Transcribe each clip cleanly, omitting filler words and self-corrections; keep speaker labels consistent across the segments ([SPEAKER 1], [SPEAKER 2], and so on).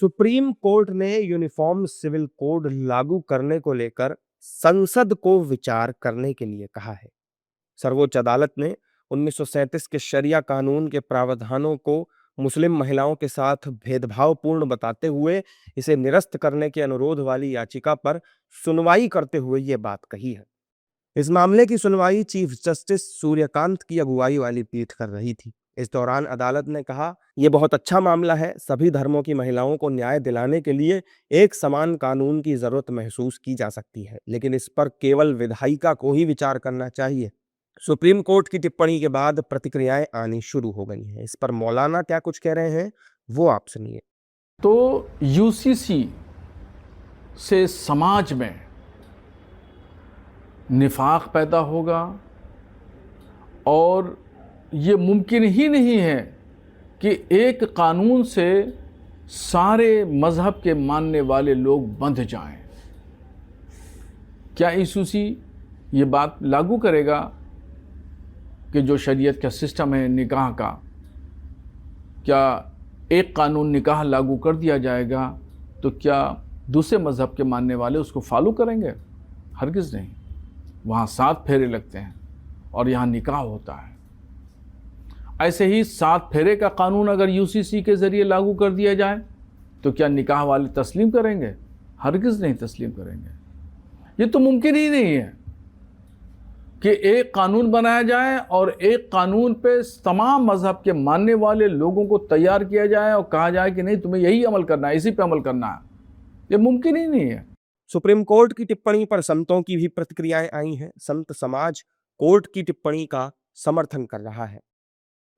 [SPEAKER 1] Supreme court ने uniform civil code लागू करने को लेकर संसद को विचार करने के लिए कहा है। सर्वोच्च अदालत ने 1937 के शरिया कानून के प्रावधानों को मुस्लिम महिलाओं के साथ भेदभावपूर्ण बताते हुए इसे निरस्त करने के अनुरोध वाली याचिका पर सुनवाई करते हुए ये बात कही है। इस मामले की सुनवाई चीफ जस्टिस सूर्यकांत की अगुवाई वाली पीठ कर रही थी। इस दौरान अदालत ने कहा, यह बहुत अच्छा मामला है। सभी धर्मों की महिलाओं को न्याय दिलाने के लिए एक समान कानून की जरूरत महसूस की जा सकती है, लेकिन इस पर केवल विधायिका को ही विचार करना चाहिए। सुप्रीम कोर्ट की टिप्पणी के बाद प्रतिक्रियाएं आनी शुरू हो गई हैं। इस पर मौलाना क्या कुछ कह रहे हैं, वो आप सुनिए।
[SPEAKER 2] तो यूसीसी से समाज में निफाक पैदा होगा और ये मुमकिन ही नहीं है कि एक कानून से सारे मज़हब के मानने वाले लोग बंध जाएं। क्या यूसीसी ये बात लागू करेगा कि जो शरीयत का सिस्टम है निकाह का, क्या एक कानून निकाह लागू कर दिया जाएगा तो क्या दूसरे मज़हब के मानने वाले उसको फॉलो करेंगे? हरगिज़ नहीं। वहाँ 7 फेरे लगते हैं और यहाँ निकाह होता है। ऐसे ही 7 फेरे का कानून अगर यूसीसी के ज़रिए लागू कर दिया जाए तो क्या निकाह वाले तस्लीम करेंगे? हरगिज़ नहीं तस्लीम करेंगे। ये तो मुमकिन ही नहीं है कि एक कानून बनाया जाए और एक कानून पे तमाम मज़हब के मानने वाले लोगों को तैयार किया जाए और कहा जाए कि नहीं, तुम्हें यही अमल करना है, इसी पे अमल करना है। ये मुमकिन ही नहीं है।
[SPEAKER 1] सुप्रीम कोर्ट की टिप्पणी पर संतों की भी प्रतिक्रियाएं आई हैं। संत समाज कोर्ट की टिप्पणी का समर्थन कर रहा है।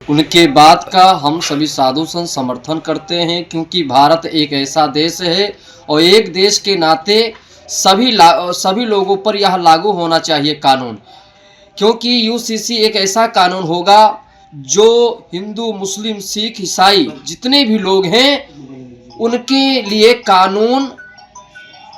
[SPEAKER 3] उनके बात का हम सभी साधु संत समर्थन करते हैं, क्योंकि भारत एक ऐसा देश है और एक देश के नाते सभी लोगों पर यह लागू होना चाहिए कानून, क्योंकि यूसीसी एक ऐसा कानून होगा जो हिंदू, मुस्लिम, सिख, ईसाई जितने भी लोग हैं उनके लिए कानून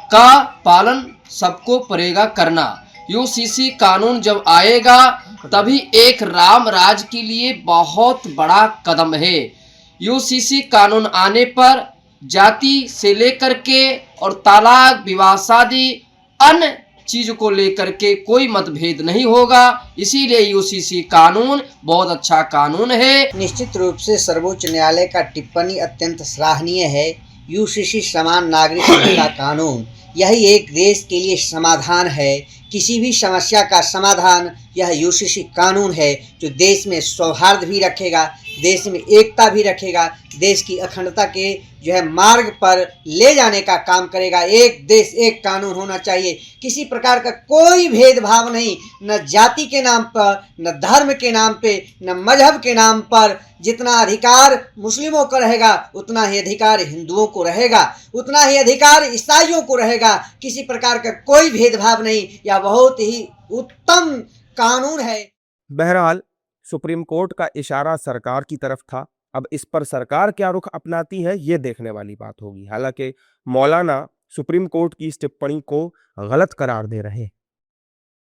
[SPEAKER 3] का पालन सबको पड़ेगा करना। यूसीसी कानून जब आएगा तभी एक राम राज के लिए बहुत बड़ा कदम है। यूसीसी कानून आने पर जाति से लेकर के और तलाक, विवाह, शादी, अन्य चीज को लेकर के कोई मतभेद नहीं होगा। इसीलिए यूसीसी कानून बहुत अच्छा कानून है।
[SPEAKER 4] निश्चित रूप से सर्वोच्च न्यायालय का टिप्पणी अत्यंत सराहनीय है। यूसीसी समान नागरिक का कानून यही एक देश के लिए समाधान है। किसी भी समस्या का समाधान यह यूसीसी कानून है, जो देश में सौहार्द भी रखेगा, देश में एकता भी रखेगा, देश की अखंडता के मार्ग पर ले जाने का काम करेगा। एक देश एक कानून होना चाहिए। किसी प्रकार का कोई भेदभाव नहीं, न जाति के नाम पर, न धर्म के नाम पे, न मजहब के नाम पर। जितना अधिकार मुस्लिमों को रहेगा उतना ही अधिकार हिंदुओं को रहेगा, उतना ही अधिकार ईसाइयों को रहेगा। किसी प्रकार का कोई भेदभाव नहीं। यह बहुत ही उत्तम कानून है।
[SPEAKER 1] बहरहाल सुप्रीम कोर्ट का इशारा सरकार की तरफ था। अब इस पर सरकार क्या रुख अपनाती है, ये देखने वाली बात होगी। हालांकि मौलाना सुप्रीम कोर्ट की इस टिप्पणी को गलत करार दे रहे हैं।